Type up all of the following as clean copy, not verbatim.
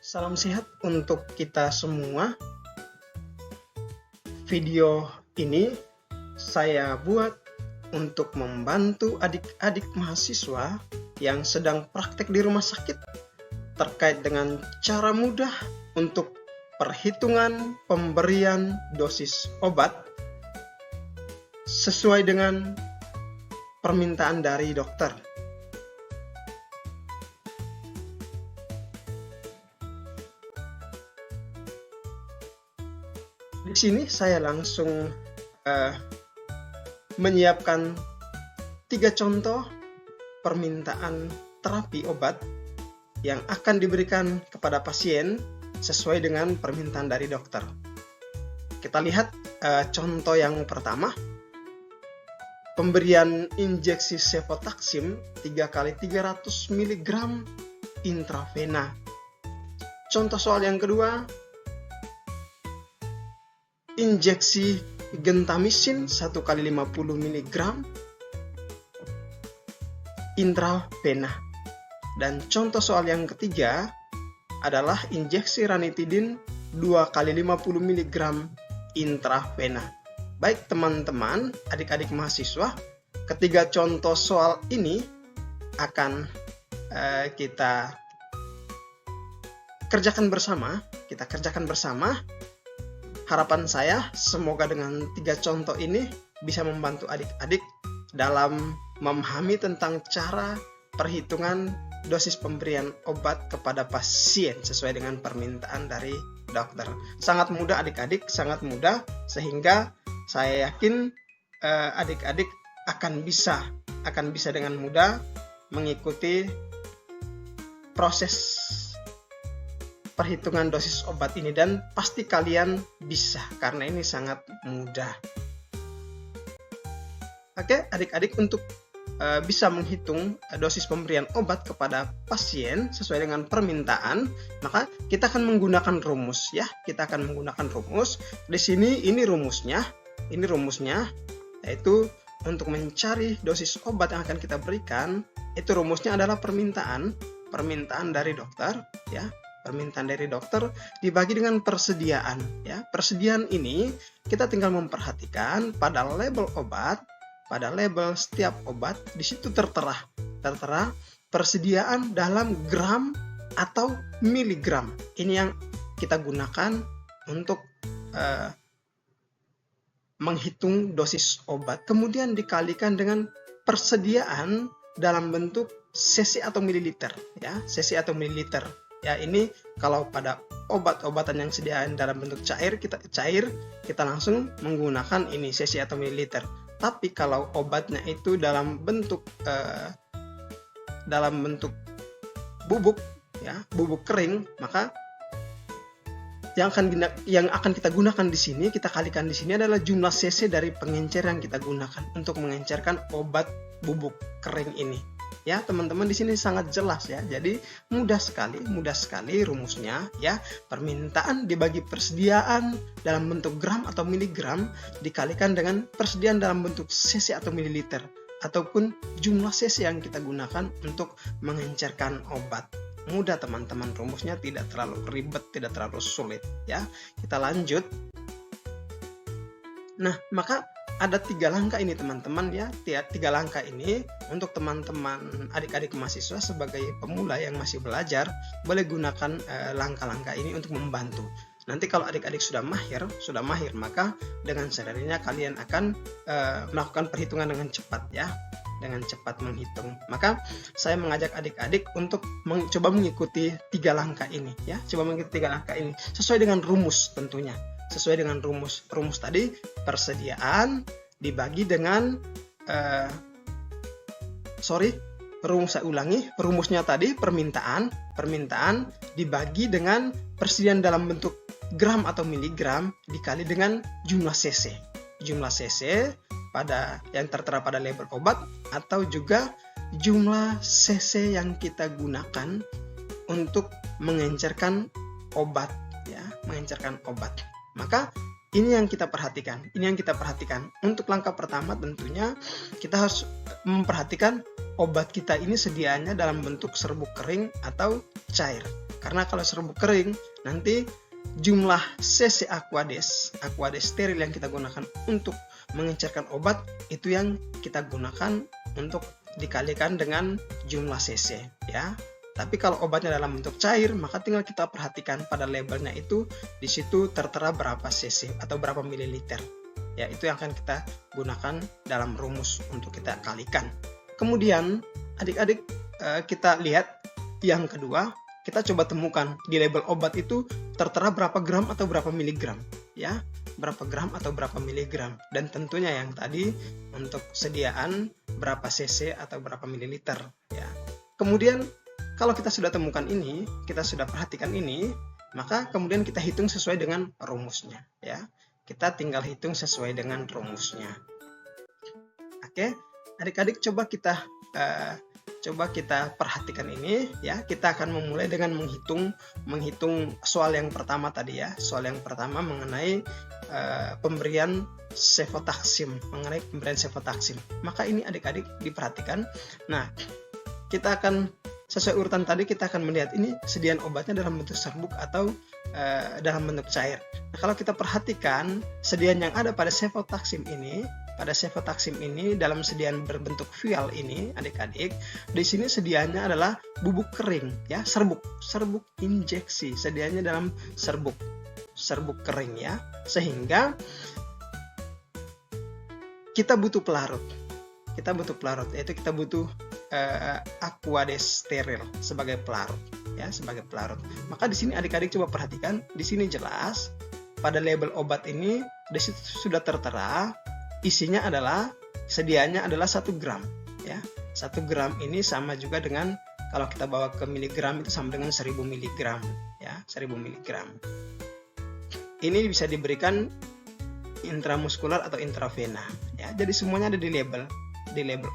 Salam sehat untuk kita semua. Video ini saya buat untuk membantu adik-adik mahasiswa yang sedang praktek di rumah sakit terkait dengan cara mudah untuk perhitungan pemberian dosis obat sesuai dengan permintaan dari dokter. Di sini saya langsung menyiapkan 3 contoh permintaan terapi obat yang akan diberikan kepada pasien sesuai dengan permintaan dari dokter. Kita lihat contoh yang pertama, pemberian injeksi cefotaxime 3 kali 300 mg intravena. Contoh soal yang kedua, injeksi gentamicin 1 kali 50 mg intravena. Dan contoh soal yang ketiga adalah injeksi ranitidin 2 kali 50 mg intravena. Baik teman-teman, adik-adik mahasiswa, ketiga contoh soal ini akan kita kerjakan bersama. Harapan saya semoga dengan 3 contoh ini bisa membantu adik-adik dalam memahami tentang cara perhitungan dosis pemberian obat kepada pasien sesuai dengan permintaan dari dokter. Sangat mudah adik-adik, sangat mudah, sehingga saya yakin adik-adik akan bisa dengan mudah mengikuti proses perhitungan dosis obat ini, dan pasti kalian bisa karena ini sangat mudah. Oke, adik-adik, untuk bisa menghitung dosis pemberian obat kepada pasien sesuai dengan permintaan, maka kita akan menggunakan rumus ya. Kita akan menggunakan rumus. Di sini ini rumusnya, yaitu untuk mencari dosis obat yang akan kita berikan, itu rumusnya adalah permintaan dari dokter ya. Permintaan dari dokter dibagi dengan persediaan ya. Persediaan ini kita tinggal memperhatikan pada label obat, pada label setiap obat, di situ tertera persediaan dalam gram atau miligram. Ini yang kita gunakan untuk menghitung dosis obat, kemudian dikalikan dengan persediaan dalam bentuk cc atau mililiter ya, cc atau mililiter. Ya, ini kalau pada obat-obatan yang disediakan dalam bentuk cair, kita langsung menggunakan ini cc atau mililiter. Tapi kalau obatnya itu dalam bentuk bubuk ya, bubuk kering, maka yang akan kita gunakan di sini, kita kalikan di sini adalah jumlah cc dari pengencer yang kita gunakan untuk mengencerkan obat bubuk kering ini. Ya, teman-teman, di sini sangat jelas ya. Jadi mudah sekali rumusnya ya. Permintaan dibagi persediaan dalam bentuk gram atau miligram dikalikan dengan persediaan dalam bentuk cc atau mililiter, ataupun jumlah cc yang kita gunakan untuk mengencerkan obat. Mudah teman-teman, rumusnya tidak terlalu ribet, tidak terlalu sulit ya. Kita lanjut. Nah, maka ada 3 langkah ini teman-teman ya. 3 langkah ini untuk teman-teman adik-adik mahasiswa sebagai pemula yang masih belajar, boleh gunakan langkah-langkah ini untuk membantu. Nanti kalau adik-adik sudah mahir, maka dengan sendirinya kalian akan melakukan perhitungan dengan cepat ya, dengan cepat menghitung. Maka saya mengajak adik-adik untuk coba mengikuti 3 langkah ini ya. Coba mengikuti 3 langkah ini sesuai dengan rumus tentunya. Sesuai dengan rumus tadi, persediaan dibagi dengan rumusnya tadi permintaan dibagi dengan persediaan dalam bentuk gram atau miligram dikali dengan jumlah cc pada yang tertera pada label obat, atau juga jumlah cc yang kita gunakan untuk mengencerkan obat ya, mengencerkan obat. Maka ini yang kita perhatikan. Untuk langkah pertama tentunya kita harus memperhatikan obat kita ini sediaannya dalam bentuk serbuk kering atau cair. Karena kalau serbuk kering, nanti jumlah cc Aquades steril yang kita gunakan untuk mengencerkan obat itu yang kita gunakan untuk dikalikan dengan jumlah cc, ya. Tapi kalau obatnya dalam bentuk cair, maka tinggal kita perhatikan pada labelnya itu, di situ tertera berapa cc atau berapa mililiter. Ya, itu yang akan kita gunakan dalam rumus untuk kita kalikan. Kemudian, adik-adik, kita lihat yang kedua, kita coba temukan di label obat itu tertera berapa gram atau berapa miligram, ya, berapa gram atau berapa miligram. Dan tentunya yang tadi untuk sediaan berapa cc atau berapa mililiter, ya. Kemudian kalau kita sudah temukan ini, kita sudah perhatikan ini, maka kemudian kita hitung sesuai dengan rumusnya, ya. Kita tinggal hitung sesuai dengan rumusnya. Oke, adik-adik, coba kita perhatikan ini, ya. Kita akan memulai dengan menghitung soal yang pertama tadi, ya. Soal yang pertama mengenai pemberian cefotaxim, Maka ini adik-adik diperhatikan. Nah, kita akan sesuai urutan tadi, kita akan melihat ini sediaan obatnya dalam bentuk serbuk atau dalam bentuk cair. Nah, kalau kita perhatikan sediaan yang ada pada cefotaxim ini, dalam sediaan berbentuk vial ini, adik-adik, di sini sediaannya adalah bubuk kering, ya, serbuk injeksi, sediaannya dalam serbuk kering, ya, sehingga kita butuh pelarut, yaitu kita butuh Aquades steril sebagai pelarut, ya, Maka di sini adik-adik coba perhatikan, di sini jelas pada label obat ini di situ sudah tertera isinya adalah sediaannya adalah 1 gram, ya. 1 gram ini sama juga dengan kalau kita bawa ke miligram itu sama dengan 1000 miligram, ya, 1000 miligram. Ini bisa diberikan intramuskular atau intravena, ya. Jadi semuanya ada di label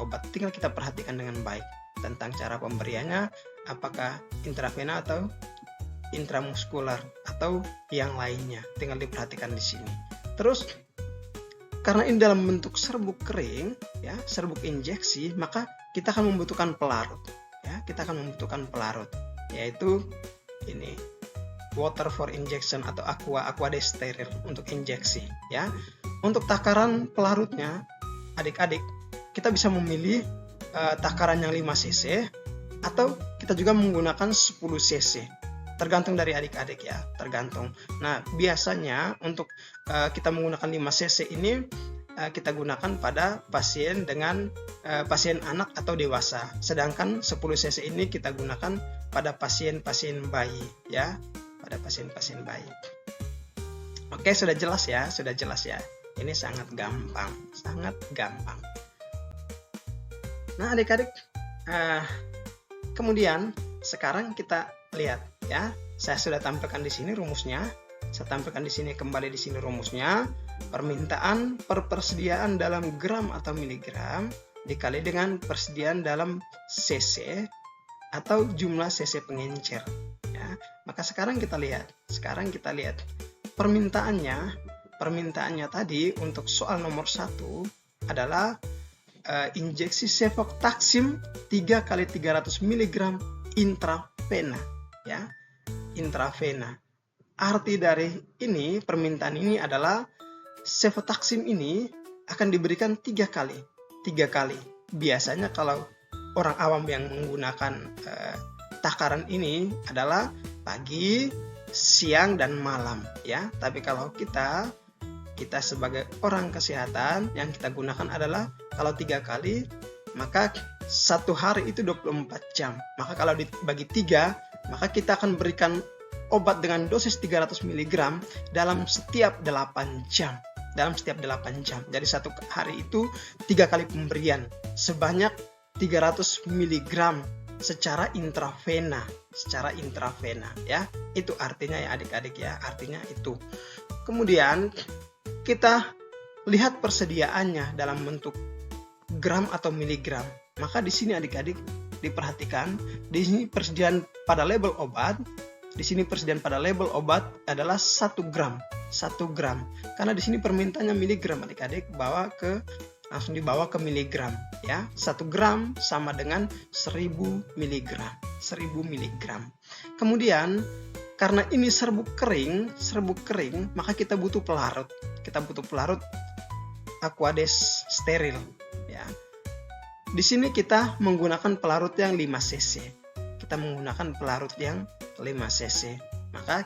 obat. Tinggal kita perhatikan dengan baik tentang cara pemberiannya, apakah intravena atau intramuskular atau yang lainnya. Tinggal diperhatikan di sini. Terus karena ini dalam bentuk serbuk kering, ya, serbuk injeksi, maka kita akan membutuhkan pelarut, ya. Yaitu ini water for injection atau Aquades steril untuk injeksi, ya. Untuk takaran pelarutnya, adik-adik, kita bisa memilih takaran yang 5 cc atau kita juga menggunakan 10 cc. Tergantung dari adik-adik, ya, tergantung. Nah, biasanya untuk kita menggunakan 5 cc ini kita gunakan pada pasien dengan pasien anak atau dewasa. Sedangkan 10 cc ini kita gunakan pada pasien-pasien bayi, ya, pada pasien-pasien bayi. Oke, sudah jelas ya. Ini sangat gampang. Nah, adik-adik, kemudian sekarang kita lihat, ya. Saya sudah tampilkan di sini rumusnya. Saya tampilkan di sini kembali di sini rumusnya. Permintaan per persediaan dalam gram atau miligram dikali dengan persediaan dalam cc atau jumlah cc pengencer, ya. Maka sekarang kita lihat permintaannya tadi untuk soal nomor 1 adalah injeksi cefotaxim 3 kali 300 mg intravena, ya, intravena. Arti dari ini, permintaan ini adalah cefotaxim ini akan diberikan 3 kali. Biasanya kalau orang awam yang menggunakan takaran ini adalah pagi, siang, dan malam, ya. Tapi kalau kita sebagai orang kesehatan yang kita gunakan adalah kalau 3 kali, maka 1 hari itu 24 jam. Maka kalau dibagi 3, maka kita akan berikan obat dengan dosis 300 mg dalam setiap 8 jam. Jadi 1 hari itu 3 kali pemberian sebanyak 300 mg secara intravena, ya. Itu artinya, ya, adik-adik, ya. Artinya itu. Kemudian kita lihat persediaannya dalam bentuk gram atau miligram. Maka di sini adik-adik diperhatikan, di sini persediaan pada label obat, adalah 1 gram. Karena di sini permintaannya miligram, adik-adik, bawa ke langsung dibawa ke miligram ya. 1 gram sama dengan 1000 miligram. 1000 miligram. Kemudian karena ini serbuk kering, maka kita butuh pelarut. Kita butuh pelarut Aquades steril ya. Di sini kita menggunakan pelarut yang 5 cc. Kita menggunakan pelarut yang 5 cc. Maka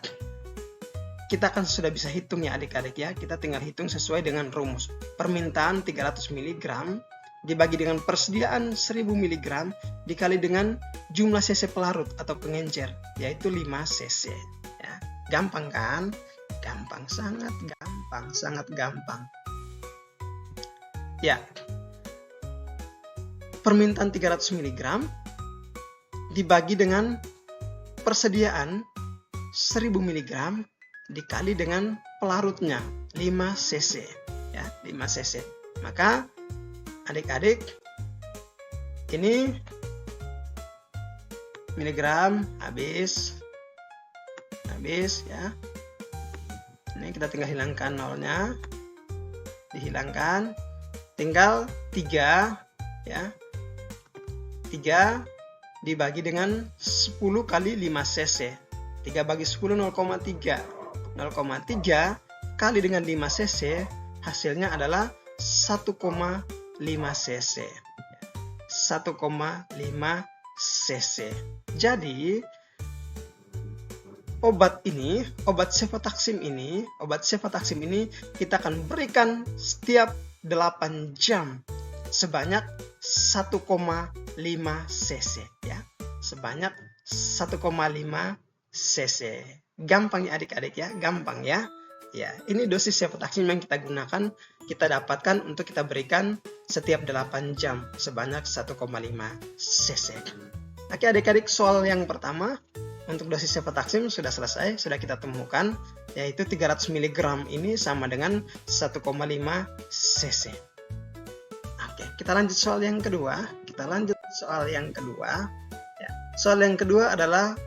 kita akan sudah bisa hitung ya adik-adik ya. Kita tinggal hitung sesuai dengan rumus. Permintaan 300 mg dibagi dengan persediaan 1000 mg dikali dengan jumlah cc pelarut atau pengencer, yaitu 5 cc. Ya, gampang kan? Gampang, sangat gampang. Ya, permintaan 300 mg dibagi dengan persediaan 1000 mg dikali dengan pelarutnya 5 cc ya, 5 cc. Maka adik-adik ini miligram habis ya. Ini kita tinggal hilangkan nolnya, dihilangkan, tinggal 3 ya. 3 dibagi dengan 10 kali 5 cc. 3 bagi 10 0,3. 0,3 kali dengan 5 cc hasilnya adalah 1,5 cc. 1,5 cc. Jadi obat cefotaxim ini kita akan berikan setiap 8 jam sebanyak 1,5 cc ya. Sebanyak 1,5 cc. Gampang ya adik-adik ya, gampang ya. Ya, ini dosis cefotaxim yang kita gunakan, kita dapatkan untuk kita berikan setiap 8 jam sebanyak 1,5 cc. Oke adik-adik, soal yang pertama untuk dosis cefotaxim sudah selesai, sudah kita temukan, yaitu 300 mg ini sama dengan 1,5 cc. Oke, kita lanjut soal yang kedua. Ya, soal yang kedua adalah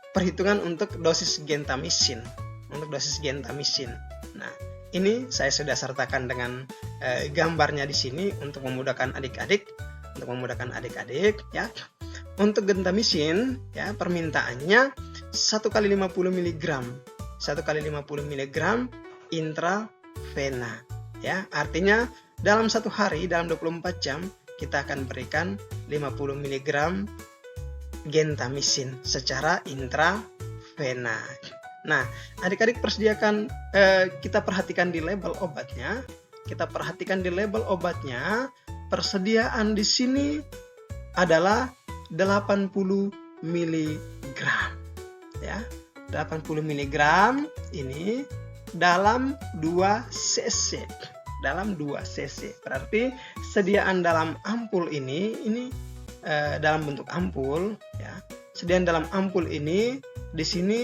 perhitungan untuk dosis gentamisin. Nah, ini saya sudah sertakan dengan gambarnya di sini untuk memudahkan adik-adik, ya. Untuk gentamisin ya, permintaannya 1 kali 50 mg. 1 kali 50 mg intravena ya. Artinya dalam 1 hari, dalam 24 jam kita akan berikan 50 mg gentamisin secara intravena. Nah, adik-adik kita perhatikan di label obatnya. Persediaan di sini adalah 80 mg. Ya, 80 mg ini dalam 2 cc. Berarti sediaan dalam ampul ini dalam bentuk ampul ya. Sediaan dalam ampul ini di sini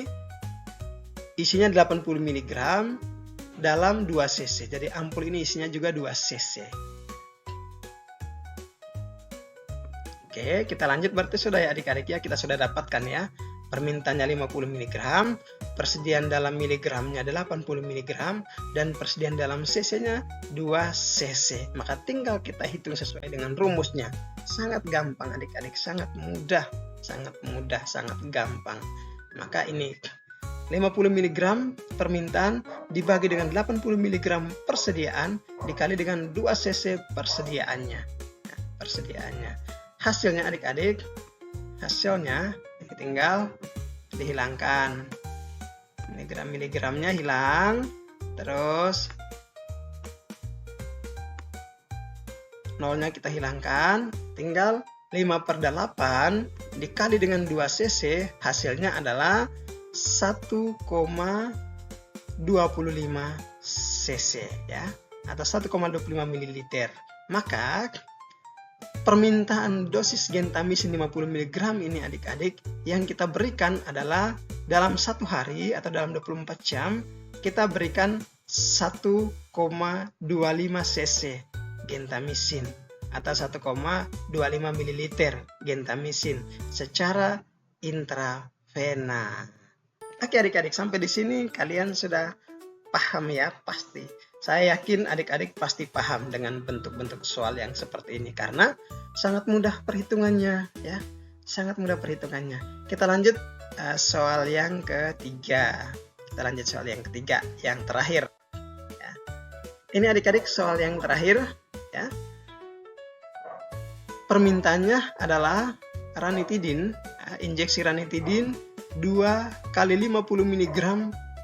isinya 80 mg dalam 2 cc. Jadi ampul ini isinya juga 2 cc. Oke, kita lanjut, berarti sudah ya adik-adik ya, kita sudah dapatkan ya. Permintaannya 50 mg, persediaan dalam miligramnya 80 mg, dan persediaan dalam cc-nya 2 cc. Maka tinggal kita hitung sesuai dengan rumusnya. Sangat gampang adik-adik, sangat mudah, sangat gampang. Maka ini 50 mg permintaan dibagi dengan 80 mg persediaan dikali dengan 2 cc persediaannya. Hasilnya adik-adik, tinggal dihilangkan. Miligramnya hilang, terus nolnya kita hilangkan, tinggal 5/8 dikali dengan 2 cc, hasilnya adalah 1,25 cc ya, atau 1,25 ml. Maka permintaan dosis gentamisin 50 mg ini adik-adik yang kita berikan adalah dalam 1 hari atau dalam 24 jam kita berikan 1,25 cc gentamisin atau 1,25 ml gentamisin secara intravena. Oke adik-adik, sampai di sini kalian sudah paham ya, pasti. Saya yakin adik-adik pasti paham dengan bentuk-bentuk soal yang seperti ini karena sangat mudah perhitungannya ya. Sangat mudah perhitungannya. Kita lanjut soal yang ketiga. Yang terakhir. Ya. Ini adik-adik soal yang terakhir ya. Permintaannya adalah ranitidin, injeksi ranitidin 2 kali 50 mg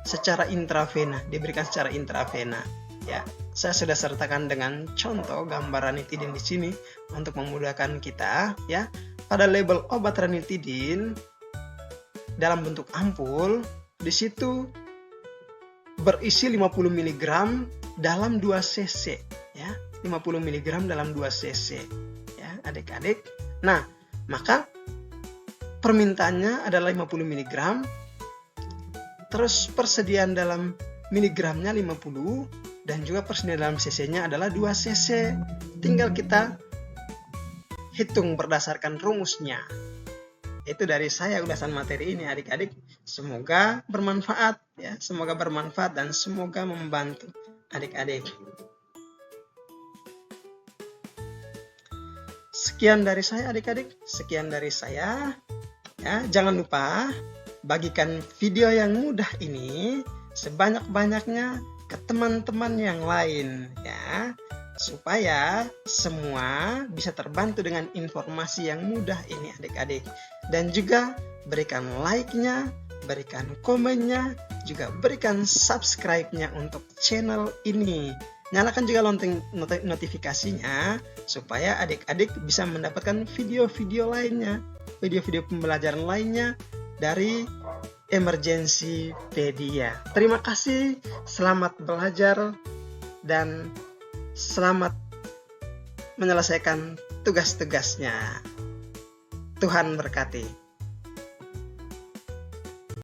secara intravena, diberikan secara intravena. Ya, saya sudah sertakan dengan contoh gambar ranitidin di sini untuk memudahkan kita ya. Pada label obat ranitidin dalam bentuk ampul, di situ berisi 50 mg dalam 2 cc ya, 50 mg dalam 2 cc ya, adik-adik. Nah, maka permintaannya adalah 50 mg, terus persediaan dalam miligramnya 50 dan juga persediaan dalam cc-nya adalah 2 cc. Tinggal kita hitung berdasarkan rumusnya. Itu dari saya ulasan materi ini adik-adik. Semoga bermanfaat ya, semoga bermanfaat dan semoga membantu adik-adik. Sekian dari saya adik-adik, sekian dari saya. Ya, jangan lupa bagikan video yang mudah ini sebanyak-banyaknya ke teman-teman yang lain ya, supaya semua bisa terbantu dengan informasi yang mudah ini adik-adik. Dan juga berikan like-nya, berikan komennya, juga berikan subscribe-nya untuk channel ini. Nyalakan juga lonceng notifikasinya supaya adik-adik bisa mendapatkan video-video lainnya, video-video pembelajaran lainnya dari Emergencypedia. Terima kasih, selamat belajar dan selamat menyelesaikan tugas-tugasnya. Tuhan berkati.